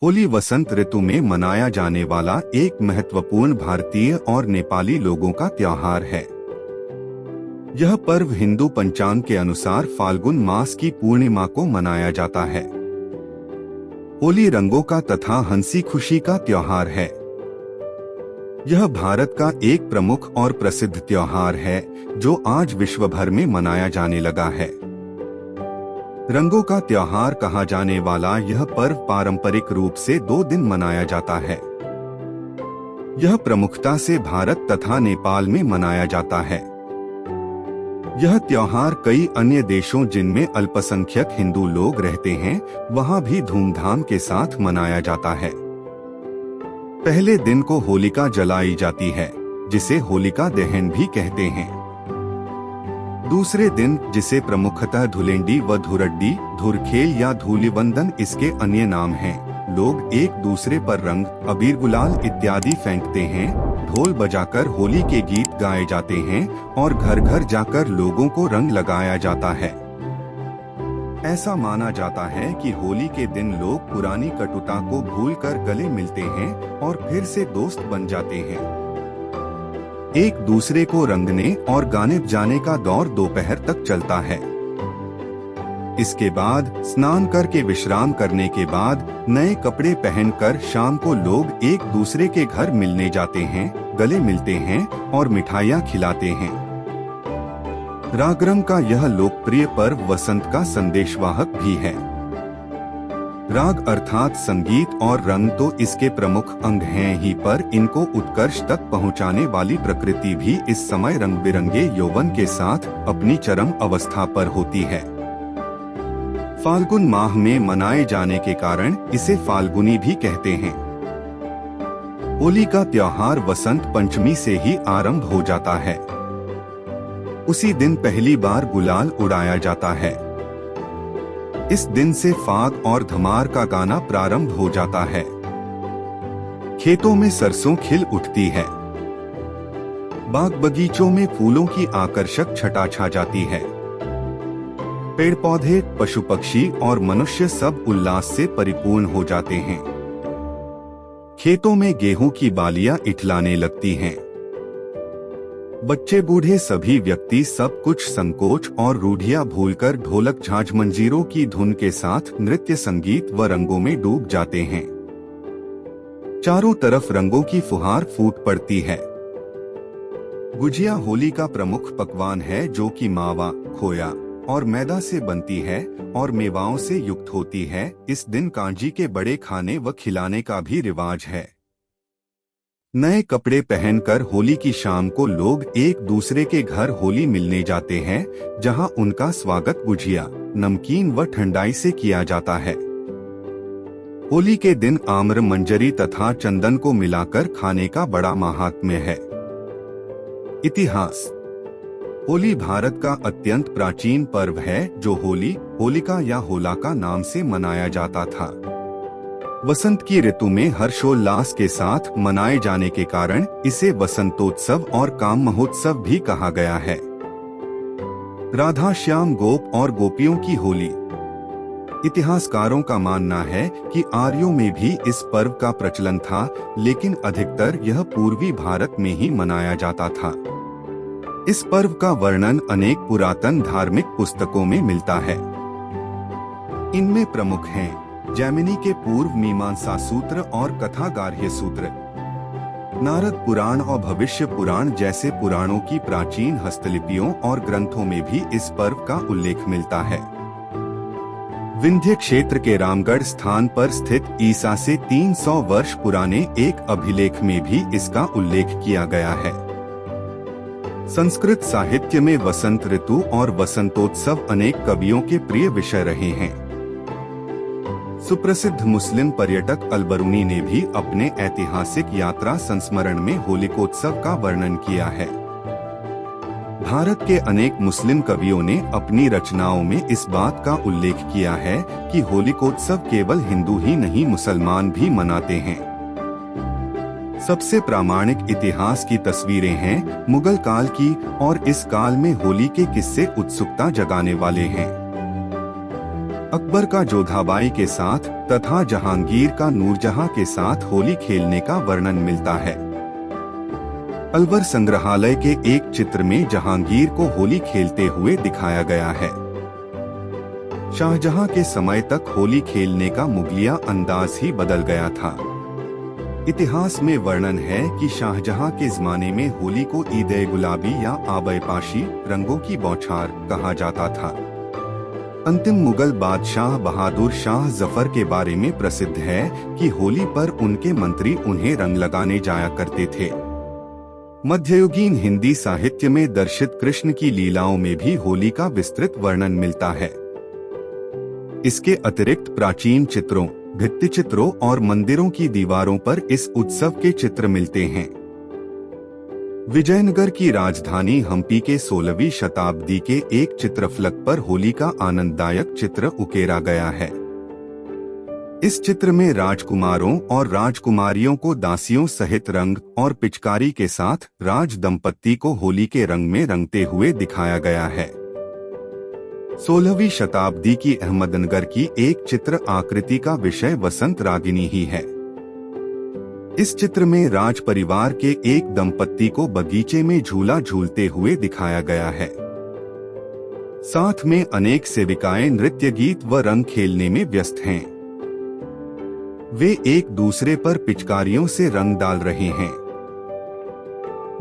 होली वसंत ऋतु में मनाया जाने वाला एक महत्वपूर्ण भारतीय और नेपाली लोगों का त्योहार है। यह पर्व हिंदू पंचांग के अनुसार फाल्गुन मास की पूर्णिमा को मनाया जाता है। होली रंगों का तथा हंसी खुशी का त्योहार है। यह भारत का एक प्रमुख और प्रसिद्ध त्योहार है जो आज विश्व भर में मनाया जाने लगा है। रंगों का त्योहार कहा जाने वाला यह पर्व पारंपरिक रूप से 2 दिन मनाया जाता है। यह प्रमुखता से भारत तथा नेपाल में मनाया जाता है। यह त्योहार कई अन्य देशों जिनमें अल्पसंख्यक हिंदू लोग रहते हैं वहां भी धूमधाम के साथ मनाया जाता है। पहले दिन को होलिका जलाई जाती है जिसे होलिका दहन भी कहते हैं। दूसरे दिन, जिसे प्रमुखतः धुलेंडी व धुरड्डी, धुरखेल या धूलिवंदन इसके अन्य नाम हैं, लोग एक दूसरे पर रंग, अबीर, गुलाल इत्यादि फेंकते हैं। ढोल बजाकर होली के गीत गाए जाते हैं और घर घर जाकर लोगों को रंग लगाया जाता है। ऐसा माना जाता है कि होली के दिन लोग पुरानी कटुता को भूलकर गले मिलते हैं और फिर से दोस्त बन जाते हैं। एक दूसरे को रंगने और गाने जाने का दौर दोपहर तक चलता है। इसके बाद स्नान करके विश्राम करने के बाद नए कपड़े पहनकर शाम को लोग एक दूसरे के घर मिलने जाते हैं, गले मिलते हैं और मिठाइयाँ खिलाते हैं। रागरंग का यह लोकप्रिय पर्व वसंत का संदेशवाहक भी है। राग अर्थात संगीत और रंग तो इसके प्रमुख अंग हैं ही, पर इनको उत्कर्ष तक पहुंचाने वाली प्रकृति भी इस समय रंग बिरंगे यौवन के साथ अपनी चरम अवस्था पर होती है। फाल्गुन माह में मनाए जाने के कारण इसे फाल्गुनी भी कहते हैं। होली का त्योहार वसंत पंचमी से ही आरंभ हो जाता है। उसी दिन पहली बार गुलाल उड़ाया जाता है। इस दिन से फाग और धमार का गाना प्रारंभ हो जाता है। खेतों में सरसों खिल उठती है। बाग बगीचों में फूलों की आकर्षक छटा छा जाती है। पेड़ पौधे, पशु पक्षी और मनुष्य सब उल्लास से परिपूर्ण हो जाते हैं। खेतों में गेहूं की बालियां इठलाने लगती हैं। बच्चे बूढ़े सभी व्यक्ति सब कुछ संकोच और रूढ़ियां भूलकर ढोलक झांझ मंजीरों की धुन के साथ नृत्य, संगीत व रंगों में डूब जाते हैं। चारों तरफ रंगों की फुहार फूट पड़ती है। गुजिया होली का प्रमुख पकवान है जो कि मावा, खोया और मैदा से बनती है और मेवाओं से युक्त होती है। इस दिन कांजी के बड़े खाने व खिलाने का भी रिवाज है। नए कपड़े पहनकर होली की शाम को लोग एक दूसरे के घर होली मिलने जाते हैं, जहां उनका स्वागत गुजिया, नमकीन व ठंडाई से किया जाता है। होली के दिन आम्र, मंजरी तथा चंदन को मिलाकर खाने का बड़ा महात्म्य है। इतिहास। होली भारत का अत्यंत प्राचीन पर्व है जो होली, होलिका या होलाका नाम से मनाया जाता था। वसंत की ऋतु में हर्षोल्लास के साथ मनाए जाने के कारण इसे वसंतोत्सव और काम महोत्सव भी कहा गया है। राधा श्याम, गोप और गोपियों की होली। इतिहासकारों का मानना है कि आर्यों में भी इस पर्व का प्रचलन था, लेकिन अधिकतर यह पूर्वी भारत में ही मनाया जाता था। इस पर्व का वर्णन अनेक पुरातन धार्मिक पुस्तकों में मिलता है। इनमें प्रमुख हैं जैमिनी के पूर्व मीमांसा सूत्र और कथा गार्ह्य सूत्र, नारद पुराण और भविष्य पुराण जैसे पुराणों की प्राचीन हस्तलिपियों और ग्रंथों में भी इस पर्व का उल्लेख मिलता है। विंध्य क्षेत्र के रामगढ़ स्थान पर स्थित ईसा से 300 वर्ष पुराने एक अभिलेख में भी इसका उल्लेख किया गया है। संस्कृत साहित्य में वसंत ऋतु और वसंतोत्सव अनेक कवियों के प्रिय विषय रहे हैं। सुप्रसिद्ध मुस्लिम पर्यटक अल-बरूनी ने भी अपने ऐतिहासिक यात्रा संस्मरण में होलिकोत्सव का वर्णन किया है। भारत के अनेक मुस्लिम कवियों ने अपनी रचनाओं में इस बात का उल्लेख किया है कि होलिकोत्सव केवल हिंदू ही नहीं, मुसलमान भी मनाते हैं। सबसे प्रामाणिक इतिहास की तस्वीरें हैं मुगल काल की और इस काल में होली के किस्से उत्सुकता जगाने वाले हैं। अकबर का जोधाबाई के साथ तथा जहांगीर का नूरजहां के साथ होली खेलने का वर्णन मिलता है। अलवर संग्रहालय के एक चित्र में जहांगीर को होली खेलते हुए दिखाया गया है। शाहजहां के समय तक होली खेलने का मुगलिया अंदाज ही बदल गया था। इतिहास में वर्णन है कि शाहजहां के ज़माने में होली को ईद-ए गुलाबी या आबे-पाशी रंगों की बौछार कहा जाता था। अंतिम मुगल बादशाह बहादुर शाह जफर के बारे में प्रसिद्ध है कि होली पर उनके मंत्री उन्हें रंग लगाने जाया करते थे। मध्ययुगीन हिंदी साहित्य में दर्शित कृष्ण की लीलाओं में भी होली का विस्तृत वर्णन मिलता है। इसके अतिरिक्त प्राचीन चित्रों, भित्ति चित्रों और मंदिरों की दीवारों पर इस उत्सव के चित्र मिलते हैं। विजयनगर की राजधानी हम्पी के 16वीं शताब्दी के एक चित्रफलक पर होली का आनंददायक चित्र उकेरा गया है। इस चित्र में राजकुमारों और राजकुमारियों को दासियों सहित रंग और पिचकारी के साथ राज दंपत्ति को होली के रंग में रंगते हुए दिखाया गया है। 16वीं शताब्दी की अहमदनगर की एक चित्र आकृति का विषय वसंत रागिनी ही है। इस चित्र में राज परिवार के एक दंपत्ति को बगीचे में झूला झूलते हुए दिखाया गया है। साथ में अनेक सेविकाएं नृत्य गीत व रंग खेलने में व्यस्त हैं। वे एक दूसरे पर पिचकारियों से रंग डाल रहे हैं।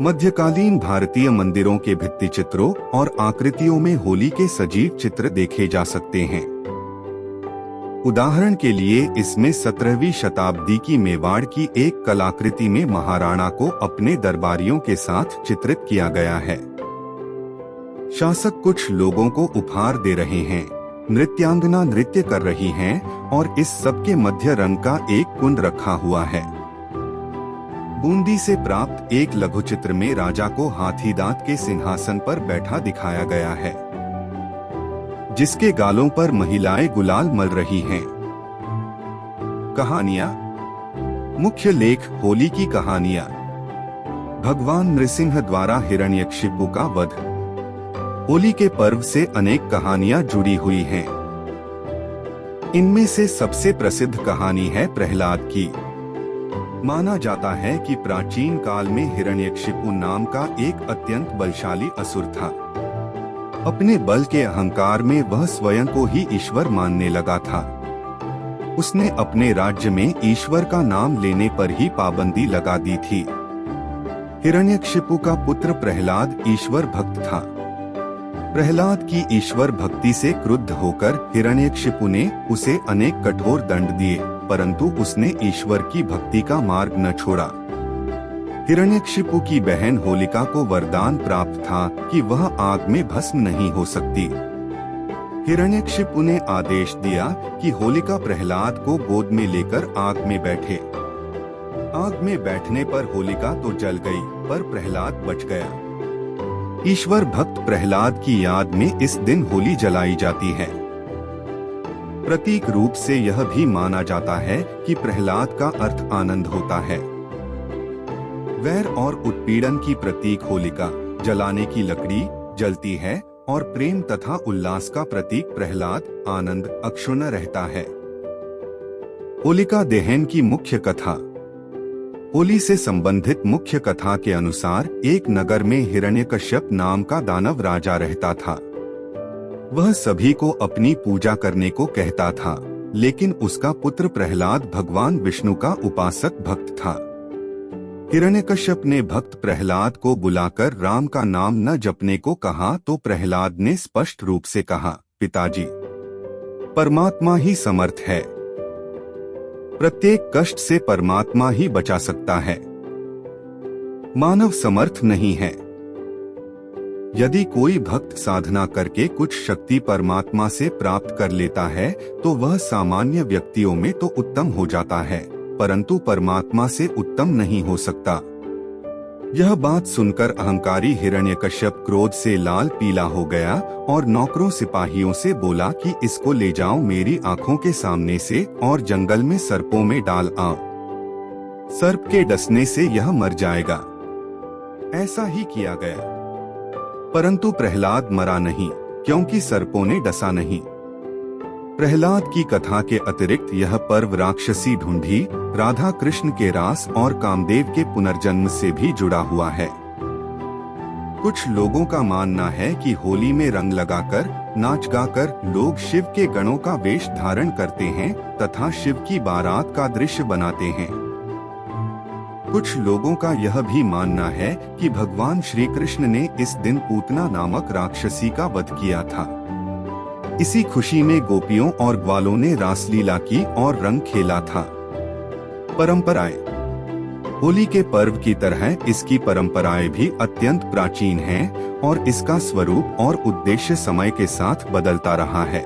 मध्यकालीन भारतीय मंदिरों के भित्ति चित्रों और आकृतियों में होली के सजीव चित्र देखे जा सकते हैं। उदाहरण के लिए इसमें 17वीं शताब्दी की मेवाड़ की एक कलाकृति में महाराणा को अपने दरबारियों के साथ चित्रित किया गया है। शासक कुछ लोगों को उपहार दे रहे हैं, नृत्यांगना नृत्य कर रही हैं और इस सब के मध्य रंग का एक कुंड रखा हुआ है। बूंदी से प्राप्त एक लघुचित्र में राजा को हाथी दांत के सिंहासन पर बैठा दिखाया गया है, जिसके गालों पर महिलाएं गुलाल मल रही हैं। कहानियां। मुख्य लेख होली की कहानियां। भगवान नृसिंह द्वारा हिरण्यकशिपु का वध। होली के पर्व से अनेक कहानियां जुड़ी हुई हैं। इनमें से सबसे प्रसिद्ध कहानी है प्रहलाद की। माना जाता है कि प्राचीन काल में हिरण्यकशिपु नाम का एक अत्यंत बलशाली असुर था। अपने बल के अहंकार में वह स्वयं को ही ईश्वर मानने लगा था। उसने अपने राज्य में ईश्वर का नाम लेने पर ही पाबंदी लगा दी थी। हिरण्यकशिपु का पुत्र प्रहलाद ईश्वर भक्त था। प्रहलाद की ईश्वर भक्ति से क्रुद्ध होकर हिरण्यकशिपु ने उसे अनेक कठोर दंड दिए, परंतु उसने ईश्वर की भक्ति का मार्ग न छोड़ा। हिरण्यकशिपु की बहन होलिका को वरदान प्राप्त था कि वह आग में भस्म नहीं हो सकती। हिरण्यकशिपु ने आदेश दिया कि होलिका प्रहलाद को गोद में लेकर आग में बैठे। आग में बैठने पर होलिका तो जल गई, पर प्रहलाद बच गया। ईश्वर भक्त प्रहलाद की याद में इस दिन होली जलाई जाती है। प्रतीक रूप से यह भी माना जाता है कि प्रहलाद का अर्थ आनंद होता है। वैर और उत्पीड़न की प्रतीक होलिका, जलाने की लकड़ी, जलती है, और प्रेम तथा उल्लास का प्रतीक प्रहलाद, आनंद, अक्षुण्ण रहता है। होलिका दहन की मुख्य कथा। होली से संबंधित मुख्य कथा के अनुसार एक नगर में हिरण्यकश्यप नाम का दानव राजा रहता था। वह सभी को अपनी पूजा करने को कहता था, लेकिन उसका पुत्र प्रहलाद भगवान विष्णु का उपासक भक्त था। हिरण्यकश्यप ने भक्त प्रहलाद को बुलाकर राम का नाम न जपने को कहा तो प्रहलाद ने स्पष्ट रूप से कहा, पिताजी, परमात्मा ही समर्थ है। प्रत्येक कष्ट से परमात्मा ही बचा सकता है, मानव समर्थ नहीं है। यदि कोई भक्त साधना करके कुछ शक्ति परमात्मा से प्राप्त कर लेता है तो वह सामान्य व्यक्तियों में तो उत्तम हो जाता है, परंतु परमात्मा से उत्तम नहीं हो सकता। यह बात सुनकर अहंकारी हिरण्यकश्यप क्रोध से लाल पीला हो गया और नौकरों सिपाहियों से बोला कि इसको ले जाओ मेरी आंखों के सामने से और जंगल में सर्पों में डाल आओ। सर्प के डसने से यह मर जाएगा। ऐसा ही किया गया, परंतु प्रहलाद मरा नहीं, क्योंकि सर्पों ने डसा नहीं। प्रहलाद की कथा के अतिरिक्त यह पर्व राक्षसी ढूंढी, राधा कृष्ण के रास और कामदेव के पुनर्जन्म से भी जुड़ा हुआ है। कुछ लोगों का मानना है कि होली में रंग लगाकर, नाच गाकर लोग शिव के गणों का वेश धारण करते हैं तथा शिव की बारात का दृश्य बनाते हैं। कुछ लोगों का यह भी मानना है कि भगवान श्री कृष्ण ने इस दिन पूतना नामक राक्षसी का वध किया था। इसी खुशी में गोपियों और ग्वालों ने रासलीला की और रंग खेला था। परंपराएं। होली के पर्व की तरह इसकी परंपराएं भी अत्यंत प्राचीन हैं और इसका स्वरूप और उद्देश्य समय के साथ बदलता रहा है।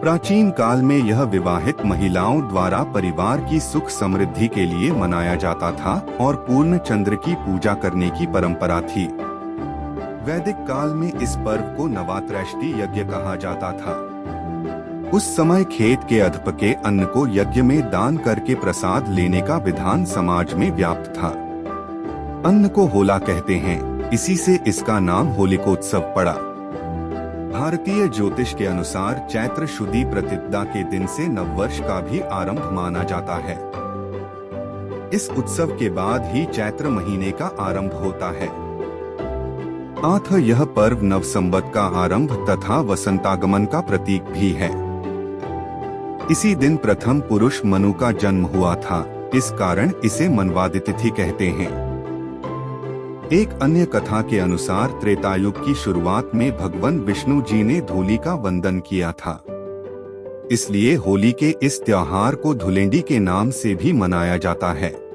प्राचीन काल में यह विवाहित महिलाओं द्वारा परिवार की सुख समृद्धि के लिए मनाया जाता था और पूर्ण चंद्र की पूजा करने की परंपरा थी। वैदिक काल में इस पर्व को नवात्रैष्टि यज्ञ कहा जाता था। उस समय खेत के अधपके अन्न को यज्ञ में दान करके प्रसाद लेने का विधान समाज में व्याप्त था। अन्न को होला कहते हैं, इसी से इसका नाम होलिकोत्सव पड़ा। भारतीय ज्योतिष के अनुसार चैत्र शुद्धि प्रतिपदा के दिन से नववर्ष का भी आरंभ माना जाता है। इस उत्सव के बाद ही चैत्र महीने का आरंभ होता है। यह पर्व नवसंवत का आरंभ तथा वसंतागमन का प्रतीक भी है। इसी दिन प्रथम पुरुष मनु का जन्म हुआ था, इस कारण इसे मनवादी तिथि कहते हैं। एक अन्य कथा के अनुसार त्रेतायुग की शुरुआत में भगवान विष्णु जी ने धूलि का वंदन किया था, इसलिए होली के इस त्योहार को धुलेंडी के नाम से भी मनाया जाता है।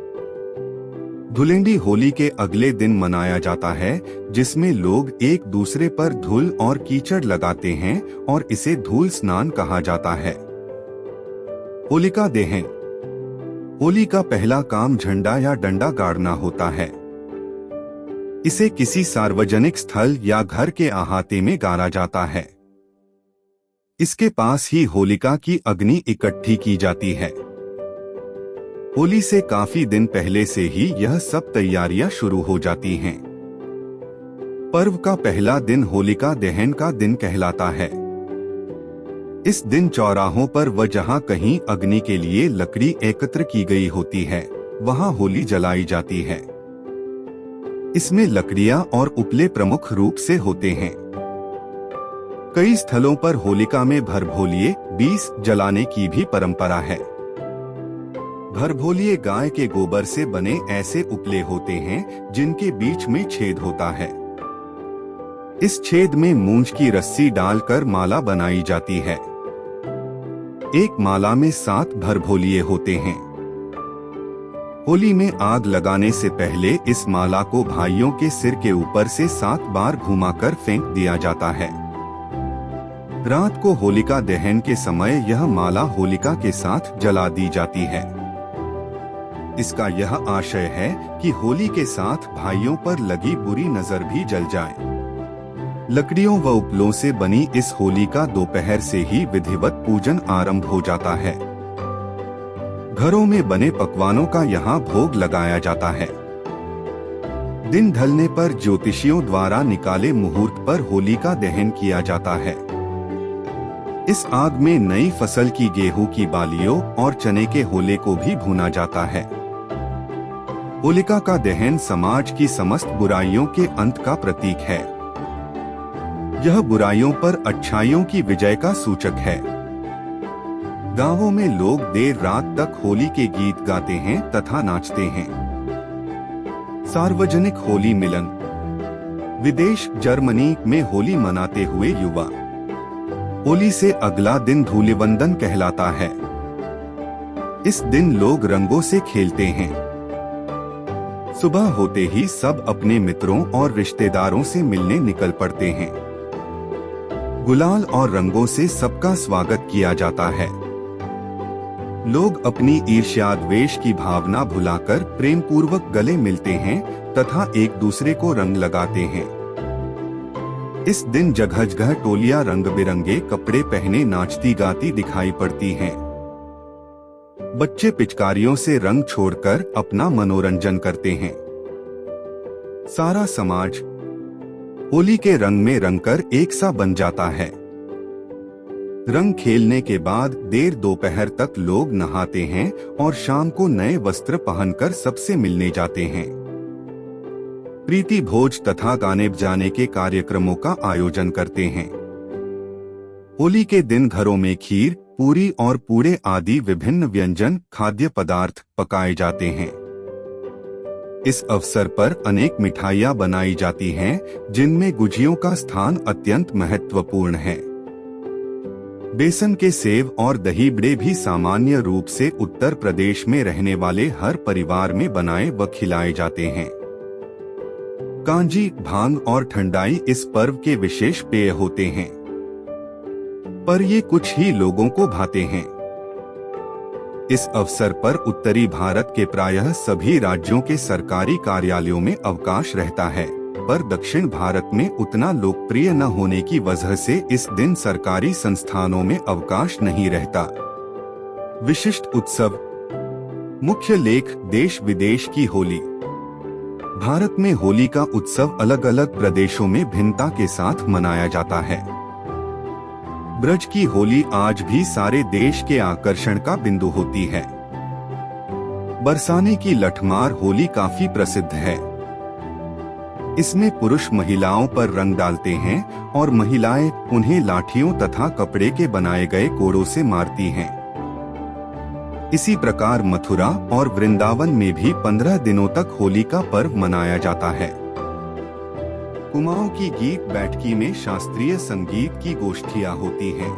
धुलेंडी होली के अगले दिन मनाया जाता है, जिसमें लोग एक दूसरे पर धूल और कीचड़ लगाते हैं और इसे धूल स्नान कहा जाता है। होलिका दहन। होली का पहला काम झंडा या डंडा गाड़ना होता है। इसे किसी सार्वजनिक स्थल या घर के अहाते में गाड़ा जाता है। इसके पास ही होलिका की अग्नि इकट्ठी की जाती है। होली से काफी दिन पहले से ही यह सब तैयारियां शुरू हो जाती हैं। पर्व का पहला दिन होलिका दहन का दिन कहलाता है। इस दिन चौराहों पर व जहां कहीं अग्नि के लिए लकड़ी एकत्र की गई होती है, वहां होली जलाई जाती है। इसमें लकड़ियां और उपले प्रमुख रूप से होते हैं। कई स्थलों पर होलिका में भरभोलिये 20 जलाने की भी परंपरा है। भरभोलिये गाय के गोबर से बने ऐसे उपले होते हैं जिनके बीच में छेद होता है। इस छेद में मूंछ की रस्सी डालकर माला बनाई जाती है। एक माला में 7 भरभोलिये होते हैं। होली में आग लगाने से पहले इस माला को भाइयों के सिर के ऊपर से 7 बार घुमाकर फेंक दिया जाता है। रात को होलिका दहन के समय यह माला होलिका के साथ जला दी जाती है। इसका यह आशय है कि होली के साथ भाइयों पर लगी बुरी नजर भी जल जाए। लकड़ियों व उपलों से बनी इस होली का दोपहर से ही विधिवत पूजन आरंभ हो जाता है। घरों में बने पकवानों का यहाँ भोग लगाया जाता है। दिन ढलने पर ज्योतिषियों द्वारा निकाले मुहूर्त पर होली का दहन किया जाता है। इस आग में नई फसल की गेहूं की बालियों और चने के होले को भी भुना जाता है। होलिका का दहन समाज की समस्त बुराइयों के अंत का प्रतीक है। यह बुराइयों पर अच्छाइयों की विजय का सूचक है। गांवों में लोग देर रात तक होली के गीत गाते हैं तथा नाचते हैं। सार्वजनिक होली मिलन। विदेश जर्मनी में होली मनाते हुए युवा। होली से अगला दिन धूलिवंदन कहलाता है। इस दिन लोग रंगों से खेलते हैं। सुबह होते ही सब अपने मित्रों और रिश्तेदारों से मिलने निकल पड़ते हैं। गुलाल और रंगों से सबका स्वागत किया जाता है। लोग अपनी ईर्ष्या द्वेष की भावना भुलाकर प्रेम पूर्वक गले मिलते हैं तथा एक दूसरे को रंग लगाते हैं। इस दिन जगह जगह टोलियां रंग बिरंगे कपड़े पहने नाचती गाती दिखाई पड़ती हैं। बच्चे पिचकारियों से रंग छोड़कर अपना मनोरंजन करते हैं। सारा समाज होली के रंग में रंगकर एक सा बन जाता है। रंग खेलने के बाद देर दोपहर तक लोग नहाते हैं और शाम को नए वस्त्र पहनकर सबसे मिलने जाते हैं। प्रीति भोज तथा गाने बजाने के कार्यक्रमों का आयोजन करते हैं। होली के दिन घरों में खीर, पूरी और पूड़े आदि विभिन्न व्यंजन खाद्य पदार्थ पकाए जाते हैं। इस अवसर पर अनेक मिठाइयाँ बनाई जाती हैं, जिनमें गुजियों का स्थान अत्यंत महत्वपूर्ण है। बेसन के सेव और दही बड़े भी सामान्य रूप से उत्तर प्रदेश में रहने वाले हर परिवार में बनाए व खिलाए जाते हैं। कांजी, भांग और ठंडाई इस पर्व के विशेष पेय होते हैं, पर ये कुछ ही लोगों को भाते हैं। इस अवसर पर उत्तरी भारत के प्रायः सभी राज्यों के सरकारी कार्यालयों में अवकाश रहता है, पर दक्षिण भारत में उतना लोकप्रिय न होने की वजह से इस दिन सरकारी संस्थानों में अवकाश नहीं रहता। विशिष्ट उत्सव। मुख्य लेख देश विदेश की होली। भारत में होली का उत्सव अलग अलग प्रदेशों में भिन्नता के साथ मनाया जाता है। ब्रज की होली आज भी सारे देश के आकर्षण का बिंदु होती है। बरसाने की लठमार होली काफी प्रसिद्ध है। इसमें पुरुष महिलाओं पर रंग डालते हैं और महिलाएं उन्हें लाठियों तथा कपड़े के बनाए गए कोड़ों से मारती हैं। इसी प्रकार मथुरा और वृंदावन में भी 15 दिनों तक होली का पर्व मनाया जाता है। कुमाऊं की गीत बैठकी में शास्त्रीय संगीत की गोष्ठियां होती हैं।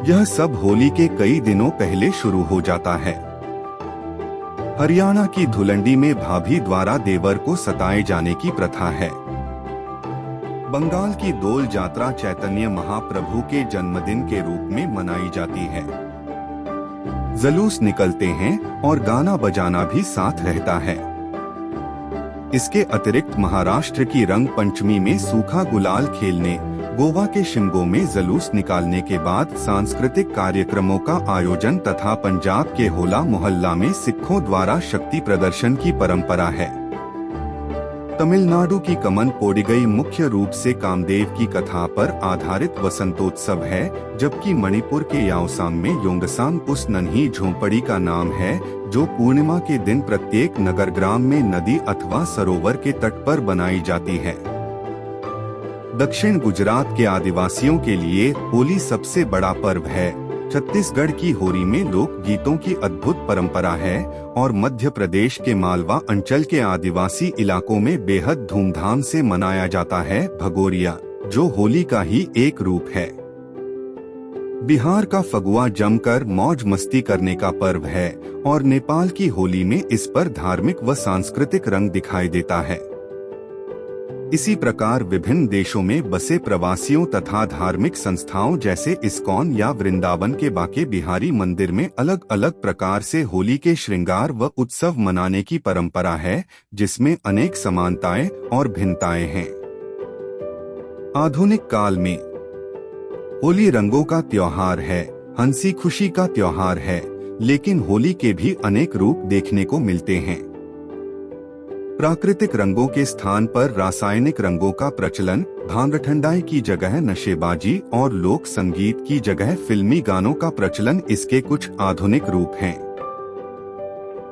यह सब होली के कई दिनों पहले शुरू हो जाता है। हरियाणा की धुलंडी में भाभी द्वारा देवर को सताए जाने की प्रथा है। बंगाल की डोल यात्रा चैतन्य महाप्रभु के जन्मदिन के रूप में मनाई जाती है। जुलूस निकलते हैं और गाना बजाना भी साथ रहता है। इसके अतिरिक्त महाराष्ट्र की रंग पंचमी में सूखा गुलाल खेलने, गोवा के शिमगो में जुलूस निकालने के बाद सांस्कृतिक कार्यक्रमों का आयोजन तथा पंजाब के होला मोहल्ला में सिखों द्वारा शक्ति प्रदर्शन की परंपरा है। तमिलनाडु की कमन पोडिगई मुख्य रूप से कामदेव की कथा पर आधारित वसंतोत्सव है, जबकि मणिपुर के याओसांग में योंगसांग उस नन्ही झोंपड़ी का नाम है जो पूर्णिमा के दिन प्रत्येक नगर ग्राम में नदी अथवा सरोवर के तट पर बनाई जाती है। दक्षिण गुजरात के आदिवासियों के लिए होली सबसे बड़ा पर्व है। छत्तीसगढ़ की होली में लोक गीतों की अद्भुत परंपरा है और मध्य प्रदेश के मालवा अंचल के आदिवासी इलाकों में बेहद धूमधाम से मनाया जाता है भगोरिया, जो होली का ही एक रूप है। बिहार का फगुआ जमकर मौज मस्ती करने का पर्व है और नेपाल की होली में इस पर धार्मिक व सांस्कृतिक रंग दिखाई देता है। इसी प्रकार विभिन्न देशों में बसे प्रवासियों तथा धार्मिक संस्थाओं जैसे इस्कॉन या वृंदावन के बाके बिहारी मंदिर में अलग अलग प्रकार से होली के श्रृंगार व उत्सव मनाने की परंपरा है, जिसमें अनेक समानताएं और भिन्नताएं हैं। आधुनिक काल में होली रंगों का त्योहार है, हंसी खुशी का त्योहार है, लेकिन होली के भी अनेक रूप देखने को मिलते हैं। प्राकृतिक रंगों के स्थान पर रासायनिक रंगों का प्रचलन, भांग ठंडाई की जगह नशेबाजी और लोक संगीत की जगह फिल्मी गानों का प्रचलन इसके कुछ आधुनिक रूप हैं।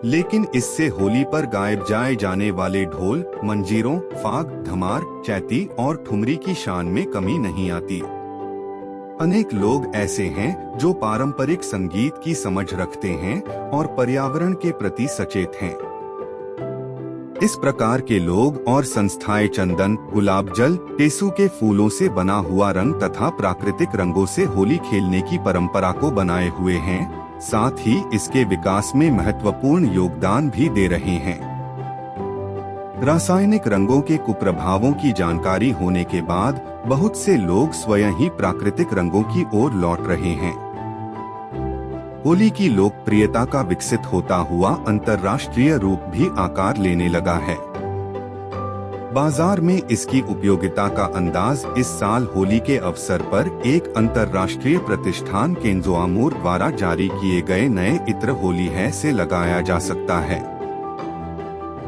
लेकिन इससे होली पर गाए जाए जाने वाले ढोल, मंजीरों, फाग, धमार, चैती और ठुमरी की शान में कमी नहीं आती। अनेक लोग ऐसे हैं जो पारंपरिक संगीत की समझ रखते हैं और पर्यावरण के प्रति सचेत हैं। इस प्रकार के लोग और संस्थाएं चंदन, गुलाब जल, टेसू के फूलों से बना हुआ रंग तथा प्राकृतिक रंगों से होली खेलने की परंपरा को बनाए हुए हैं, साथ ही इसके विकास में महत्वपूर्ण योगदान भी दे रहे हैं। रासायनिक रंगों के कुप्रभावों की जानकारी होने के बाद बहुत से लोग स्वयं ही प्राकृतिक रंगों की ओर लौट रहे हैं। होली की लोकप्रियता का विकसित होता हुआ अंतर्राष्ट्रीय रूप भी आकार लेने लगा है। बाजार में इसकी उपयोगिता का अंदाज इस साल होली के अवसर पर एक अंतर्राष्ट्रीय प्रतिष्ठान केंजो आमूर द्वारा जारी किए गए नए इत्र होली है से लगाया जा सकता है।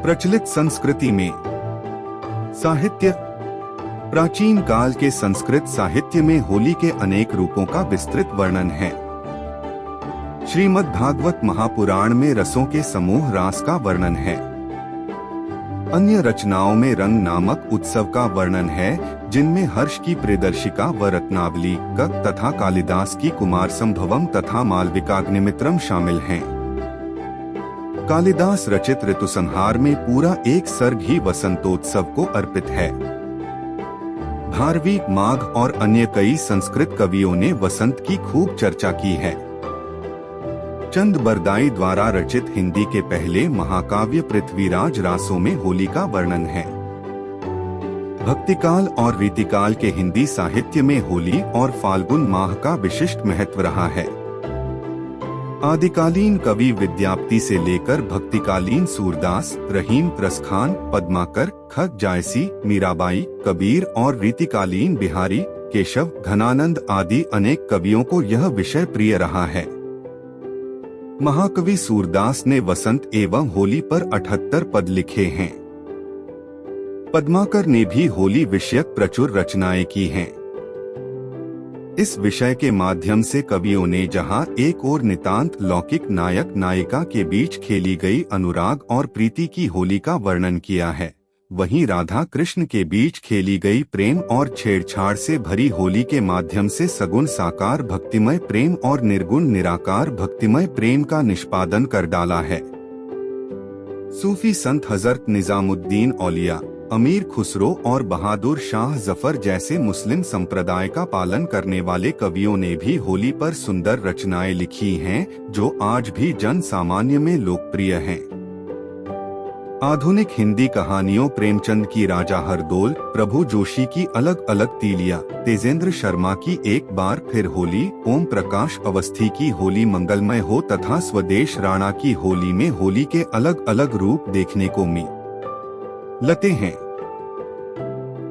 प्रचलित संस्कृति में साहित्य। प्राचीन काल के संस्कृत साहित्य में होली के अनेक रूपों का विस्तृत वर्णन है। श्रीमद् भागवत महापुराण में रसों के समूह रास का वर्णन है। अन्य रचनाओं में रंग नामक उत्सव का वर्णन है, जिनमें हर्ष की प्रियदर्शिका व रत्नावली तथा कालिदास की कुमार संभवम तथा मालविकाग्निमित्रम शामिल हैं। कालिदास रचित ऋतुसंहार में पूरा एक सर्ग ही वसंतोत्सव को अर्पित है। भारवी, माघ और अन्य कई संस्कृत कवियों ने वसंत की खूब चर्चा की है। चंद बरदाई द्वारा रचित हिंदी के पहले महाकाव्य पृथ्वीराज रासों में होली का वर्णन है। भक्तिकाल और रीतिकाल के हिंदी साहित्य में होली और फाल्गुन माह का विशिष्ट महत्व रहा है। आदिकालीन कवि विद्यापति से लेकर भक्तिकालीन सूरदास, रहीम प्रसखान, पद्माकर, खग जायसी, मीराबाई, कबीर और रीतिकालीन बिहारी, केशव, घनानंद आदि अनेक कवियों को यह विषय प्रिय रहा है। महाकवि सूरदास ने वसंत एवं होली पर 78 पद लिखे हैं। पद्माकर ने भी होली विषयक प्रचुर रचनाएं की हैं। इस विषय के माध्यम से कवियों ने जहां एक ओर नितांत लौकिक नायक नायिका के बीच खेली गई अनुराग और प्रीति की होली का वर्णन किया है, वहीं राधा कृष्ण के बीच खेली गई प्रेम और छेड़छाड़ से भरी होली के माध्यम से सगुण साकार भक्तिमय प्रेम और निर्गुण निराकार भक्तिमय प्रेम का निष्पादन कर डाला है। सूफी संत हजरत निजामुद्दीन औलिया, अमीर खुसरो और बहादुर शाह जफर जैसे मुस्लिम संप्रदाय का पालन करने वाले कवियों ने भी होली पर सुंदर रचनाएं लिखी हैं, जो आज भी जन सामान्य में लोकप्रिय हैं। आधुनिक हिंदी कहानियों प्रेमचंद की राजा हरदौल, प्रभु जोशी की अलग अलग तीलियां, तेजेंद्र शर्मा की एक बार फिर होली, ओम प्रकाश अवस्थी की होली मंगलमय हो तथा स्वदेश राणा की होली में होली के अलग अलग रूप देखने को मिलते हैं।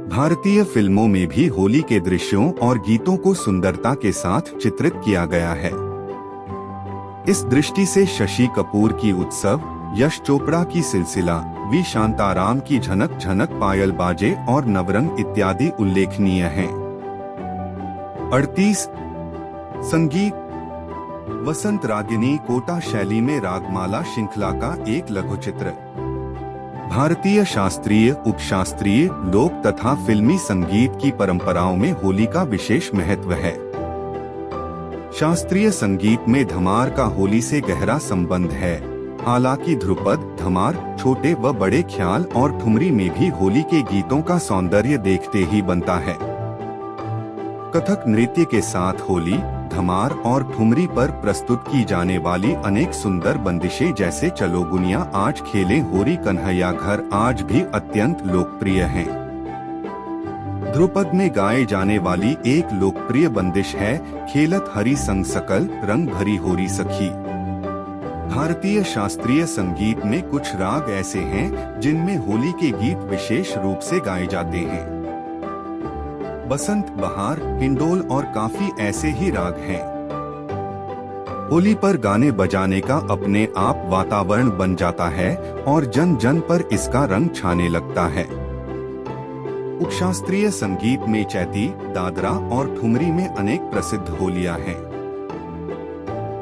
भारतीय फिल्मों में भी होली के दृश्यों और गीतों को सुंदरता के साथ चित्रित किया गया है। इस दृष्टि से शशि कपूर की उत्सव, यश चोपड़ा की सिलसिला, वी शांताराम की झनक झनक पायल बाजे और नवरंग इत्यादि उल्लेखनीय हैं। 38 संगीत। वसंत रागिनी कोटा शैली में रागमाला श्रृंखला का एक लघुचित्र। भारतीय शास्त्रीय, उपशास्त्रीय, लोक तथा फिल्मी संगीत की परंपराओं में होली का विशेष महत्व है। शास्त्रीय संगीत में धमार का होली से गहरा संबंध है। हालांकि ध्रुपद, धमार, छोटे व बड़े ख्याल और ठुमरी में भी होली के गीतों का सौंदर्य देखते ही बनता है। कथक नृत्य के साथ होली, धमार और ठुमरी पर प्रस्तुत की जाने वाली अनेक सुंदर बंदिशें जैसे चलो गुनिया आज खेलें होरी कन्हैया घर आज भी अत्यंत लोकप्रिय हैं। ध्रुपद में गाए जाने वाली एक लोकप्रिय बंदिश है खेलत हरी संग सकल रंग भरी होरी सखी। भारतीय शास्त्रीय संगीत में कुछ राग ऐसे हैं जिनमें होली के गीत विशेष रूप से गाए जाते हैं। बसंत, बहार, हिंडोल और काफी ऐसे ही राग हैं। होली पर गाने बजाने का अपने आप वातावरण बन जाता है और जन जन पर इसका रंग छाने लगता है। उपशास्त्रीय संगीत में चैती, दादरा और ठुमरी में अनेक प्रसिद्ध होलियां हैं।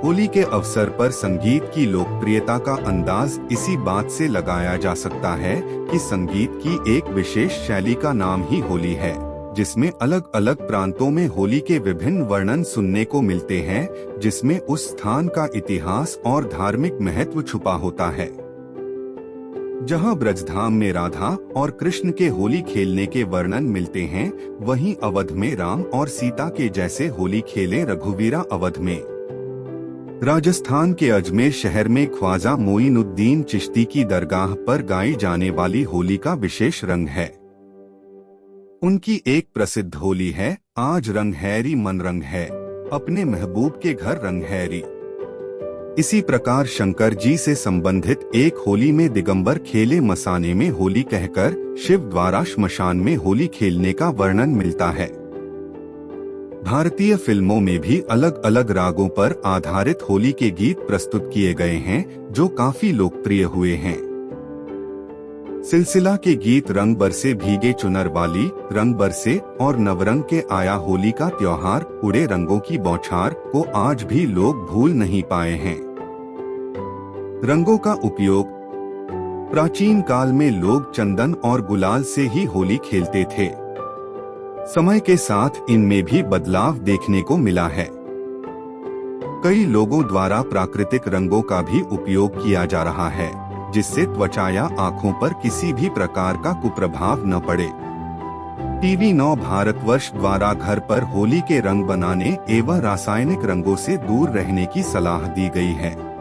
होली के अवसर पर संगीत की लोकप्रियता का अंदाज इसी बात से लगाया जा सकता है कि संगीत की एक विशेष शैली का नाम ही होली है, जिसमें अलग अलग प्रांतों में होली के विभिन्न वर्णन सुनने को मिलते हैं, जिसमें उस स्थान का इतिहास और धार्मिक महत्व छुपा होता है। जहां ब्रजधाम में राधा और कृष्ण के होली खेलने के वर्णन मिलते हैं, वहीं अवध में राम और सीता के जैसे होली खेले रघुवीरा अवध में। राजस्थान के अजमेर शहर में ख्वाजा मोइनुद्दीन चिश्ती की दरगाह पर गाई जाने वाली होली का विशेष रंग है। उनकी एक प्रसिद्ध होली है आज रंग हैरी मन रंग है, अपने महबूब के घर रंग हैरी। इसी प्रकार शंकर जी से संबंधित एक होली में दिगंबर खेले मसाने में होली कहकर शिव द्वारा श्मशान में होली खेलने का वर्णन मिलता है। भारतीय फिल्मों में भी अलग अलग रागों पर आधारित होली के गीत प्रस्तुत किए गए हैं, जो काफी लोकप्रिय हुए हैं। सिलसिला के गीत रंग बरसे भीगे चुनर वाली, रंग बरसे और नवरंग के आया होली का त्योहार, उड़े रंगों की बौछार को आज भी लोग भूल नहीं पाए हैं। रंगों का उपयोग। प्राचीन काल में लोग चंदन और गुलाल से ही होली खेलते थे। समय के साथ इनमें भी बदलाव देखने को मिला है। कई लोगों द्वारा प्राकृतिक रंगों का भी उपयोग किया जा रहा है, जिससे त्वचा या आँखों पर किसी भी प्रकार का कुप्रभाव न पड़े। टीवी 9 भारतवर्ष द्वारा घर पर होली के रंग बनाने एवं रासायनिक रंगों से दूर रहने की सलाह दी गई है।